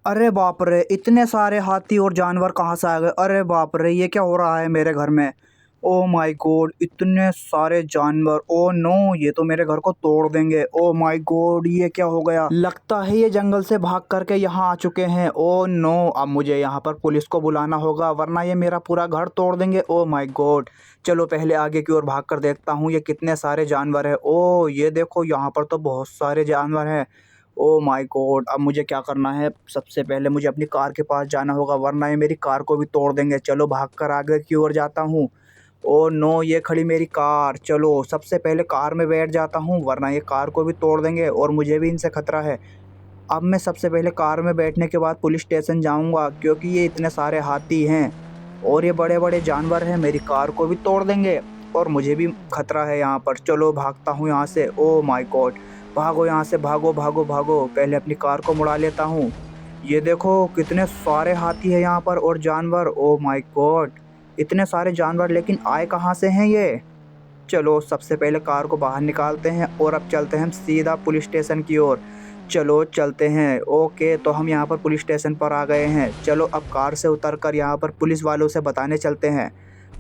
अरे बाप रे! इतने सारे हाथी और जानवर कहाँ से आ गए? अरे बाप रे! ये क्या हो रहा है मेरे घर में? Oh my god! इतने सारे जानवर! Oh no! ये तो मेरे घर को तोड़ देंगे। Oh my god! ये क्या हो गया? लगता है ये जंगल से भाग करके यहाँ आ चुके हैं। Oh no! अब मुझे यहाँ पर पुलिस को बुलाना होगा वरना ये मेरा पूरा घर तोड़ देंगे। Oh my God! चलो पहले आगे की ओर भाग कर देखता हूँ ये कितने सारे जानवर हैं। ओह! ये देखो यहाँ पर तो बहुत सारे जानवर हैं। ओह माय गॉड! अब मुझे क्या करना है? सबसे पहले मुझे अपनी कार के पास जाना होगा वरना ये मेरी कार को भी तोड़ देंगे। चलो भागकर आगे की ओर जाता हूँ। Oh no! ये खड़ी मेरी कार। चलो सबसे पहले कार में बैठ जाता हूँ वरना ये कार को भी तोड़ देंगे और मुझे भी इनसे खतरा है। अब मैं सबसे पहले कार में बैठने के बाद पुलिस स्टेशन जाऊँगा क्योंकि ये इतने सारे हाथी हैं और ये बड़े-बड़े जानवर हैं, मेरी कार को भी तोड़ देंगे और मुझे भी खतरा है यहाँ पर। चलो भागता हूँ यहाँ से। ओह माय गॉड! भागो यहाँ से, भागो, भागो, भागो। पहले अपनी कार को मुड़ा लेता हूँ। ये देखो कितने सारे हाथी हैं यहाँ पर और जानवर। ओह माय गॉड! इतने सारे जानवर लेकिन आए कहाँ से हैं ये? चलो सबसे पहले कार को बाहर निकालते हैं और अब चलते हैं हम सीधा पुलिस स्टेशन की ओर। चलो चलते हैं। ओके, तो हम यहाँ पर पुलिस स्टेशन पर आ गए हैं। चलो अब कार से उतरकर यहाँ पर पुलिस वालों से बताने चलते हैं।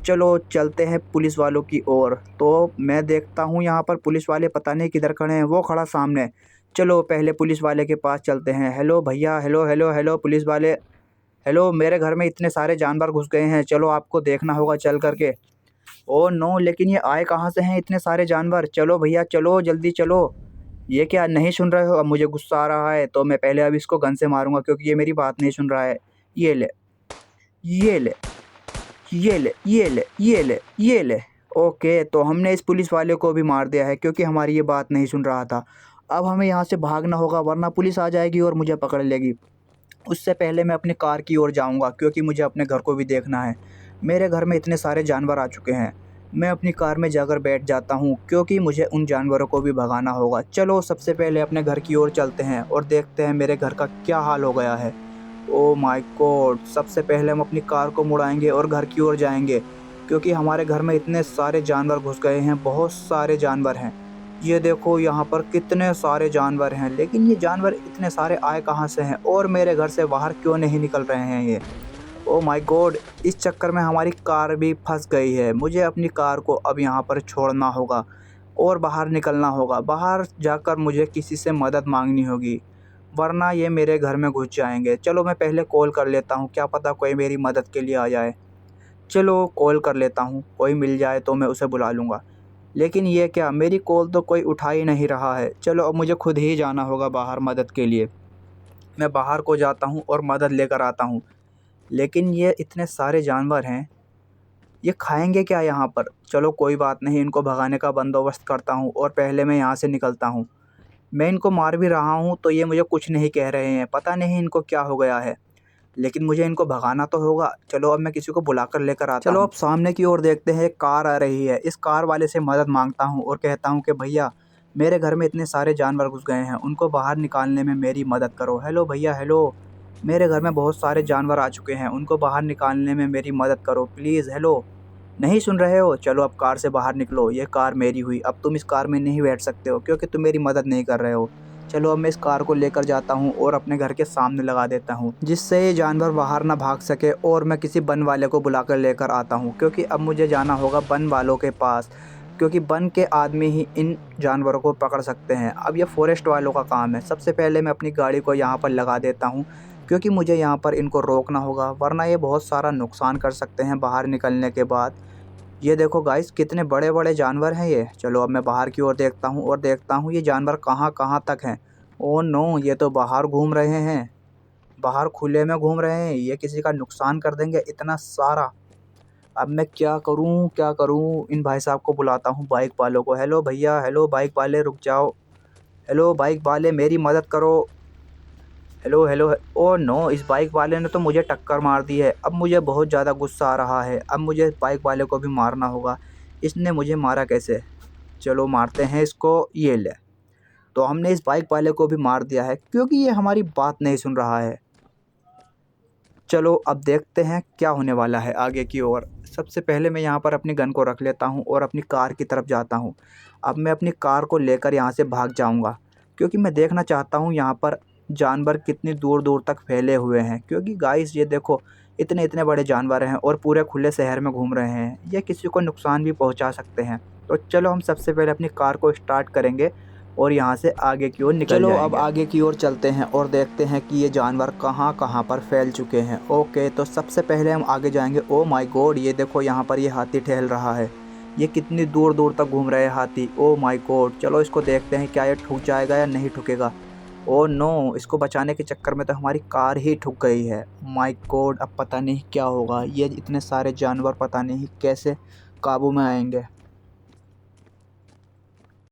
चलो चलते हैं पुलिस वालों की ओर। तो मैं देखता हूँ यहाँ पर पुलिस वाले पता नहीं किधर खड़े हैं, वो खड़ा सामने। चलो पहले पुलिस वाले के पास चलते हैं। हेलो भैया, हेलो, हेलो, हेलो पुलिस वाले। हेलो, मेरे घर में इतने सारे जानवर घुस गए हैं, चलो आपको देखना होगा चल करके। Oh no! लेकिन ये आए कहाँ से हैं इतने सारे जानवर? चलो भैया चलो, जल्दी चलो। ये क्या नहीं सुन रहे हो? अब मुझे गुस्सा आ रहा है तो मैं पहले अब इसको गन से मारूँगा क्योंकि ये मेरी बात नहीं सुन रहा है। ये ले, ये ले, ये ले, ये ले, ये ले, ये ले। ओके, तो हमने इस पुलिस वाले को भी मार दिया है क्योंकि हमारी ये बात नहीं सुन रहा था। अब हमें यहाँ से भागना होगा वरना पुलिस आ जाएगी और मुझे पकड़ लेगी। उससे पहले मैं अपनी कार की ओर जाऊँगा क्योंकि मुझे अपने घर को भी देखना है। मेरे घर में इतने सारे जानवर आ चुके हैं। मैं अपनी कार में जाकर बैठ जाता हूँ क्योंकि मुझे उन जानवरों को भी भगाना होगा। चलो सबसे पहले अपने घर की ओर चलते हैं और देखते हैं मेरे घर का क्या हाल हो गया है। ओह माय गॉड! सबसे पहले हम अपनी कार को मुड़ाएँगे और घर की ओर जाएँगे क्योंकि हमारे घर में इतने सारे जानवर घुस गए हैं, बहुत सारे जानवर हैं। ये देखो यहाँ पर कितने सारे जानवर हैं, लेकिन ये जानवर इतने सारे आए कहाँ से हैं और मेरे घर से बाहर क्यों नहीं निकल रहे हैं ये? ओह माय गॉड! इस चक्कर में हमारी कार भी फँस गई है। मुझे अपनी कार को अब यहाँ पर छोड़ना होगा और बाहर निकलना होगा। बाहर जाकर मुझे किसी से मदद माँगनी होगी, वरना ये मेरे घर में घुस जाएँगे। चलो मैं पहले कॉल कर लेता हूँ, क्या पता कोई मेरी मदद के लिए आ जाए। चलो कॉल कर लेता हूँ, कोई मिल जाए तो मैं उसे बुला लूँगा। लेकिन ये क्या, मेरी कॉल तो कोई उठा ही नहीं रहा है। चलो अब मुझे खुद ही जाना होगा बाहर मदद के लिए। मैं बाहर को जाता हूँ और मदद लेकर आता हूँ। लेकिन ये इतने सारे जानवर हैं, ये खाएँगे क्या यहाँ पर? चलो कोई बात नहीं, इनको भगाने का बंदोबस्त करता हूँ और पहले मैं यहाँ से निकलता हूँ। मैं इनको मार भी रहा हूँ तो ये मुझे कुछ नहीं कह रहे हैं, पता नहीं इनको क्या हो गया है। लेकिन मुझे इनको भगाना तो होगा। चलो अब मैं किसी को बुलाकर लेकर आता हूँ। चलो अब सामने की ओर देखते हैं, एक कार आ रही है। इस कार वाले से मदद माँगता हूँ और कहता हूँ कि भैया मेरे घर में इतने सारे जानवर घुस गए हैं, उनको बाहर निकालने में मेरी मदद करो। हेलो भैया, हेलो, मेरे घर में बहुत सारे जानवर आ चुके हैं, उनको बाहर निकालने में मेरी मदद करो प्लीज़। हेलो, नहीं सुन रहे हो? चलो अब कार से बाहर निकलो, ये कार मेरी हुई। अब तुम इस कार में नहीं बैठ सकते हो क्योंकि तुम मेरी मदद नहीं कर रहे हो। चलो अब मैं इस कार को लेकर जाता हूँ और अपने घर के सामने लगा देता हूँ, जिससे ये जानवर बाहर ना भाग सके और मैं किसी वन वाले को बुलाकर लेकर आता हूँ क्योंकि अब मुझे जाना होगा वन वालों के पास क्योंकि वन के आदमी ही इन जानवरों को पकड़ सकते हैं। अब ये फॉरेस्ट वालों का काम है। सबसे पहले मैं अपनी गाड़ी को यहाँ पर लगा देता हूँ क्योंकि मुझे यहाँ पर इनको रोकना होगा वरना ये बहुत सारा नुकसान कर सकते हैं बाहर निकलने के बाद। ये देखो गाइस, कितने बड़े-बड़े जानवर हैं ये। चलो अब मैं बाहर की ओर देखता हूँ और देखता हूँ ये जानवर कहाँ-कहाँ तक हैं। Oh no! ये तो बाहर घूम रहे हैं, बाहर खुले में घूम रहे हैं। ये किसी का नुकसान कर देंगे इतना सारा। अब मैं क्या करूँ, क्या करूँ? इन भाई साहब को बुलाता हूँ, बाइक वालों को। हेलो भैया, हेलो बाइक वाले, रुक जाओ। हेलो बाइक वाले, मेरी मदद करो। Hello, hello. Oh no! इस बाइक वाले ने तो मुझे टक्कर मार दी है। अब मुझे बहुत ज़्यादा गुस्सा आ रहा है। अब मुझे बाइक वाले को भी मारना होगा। इसने मुझे मारा कैसे? चलो मारते हैं इसको। ये ले। तो हमने इस बाइक वाले को भी मार दिया है क्योंकि ये हमारी बात नहीं सुन रहा है। चलो अब देखते हैं क्या होने वाला है आगे की ओर। सबसे पहले मैं यहाँ पर अपनी गन को रख लेता हूँ और अपनी कार की तरफ जाता हूँ। अब मैं अपनी कार को लेकर यहाँ से भाग जाऊँगा क्योंकि मैं देखना चाहता हूँ यहाँ पर जानवर कितनी दूर दूर तक फैले हुए हैं, क्योंकि गाइस ये देखो इतने इतने बड़े जानवर हैं और पूरे खुले शहर में घूम रहे हैं। ये किसी को नुकसान भी पहुंचा सकते हैं। तो चलो हम सबसे पहले अपनी कार को स्टार्ट करेंगे और यहाँ से आगे की ओर निकल जाएंगे। अब आगे की ओर चलते हैं और देखते हैं कि ये जानवर कहाँ कहाँ पर फैल चुके हैं। ओके, तो सबसे पहले हम आगे जाएंगे। ओ माय गॉड, ये देखो यहाँ पर ये हाथी टहल रहा है। ये कितनी दूर दूर तक घूम रहे हैं हाथी। ओ माय गॉड, चलो इसको देखते हैं क्या ये ठुक जाएगा या नहीं ठुकेगा। ओ नो, इसको बचाने के चक्कर में तो हमारी कार ही ठुक गई है। माय गॉड, अब पता नहीं क्या होगा। ये इतने सारे जानवर पता नहीं कैसे काबू में आएंगे।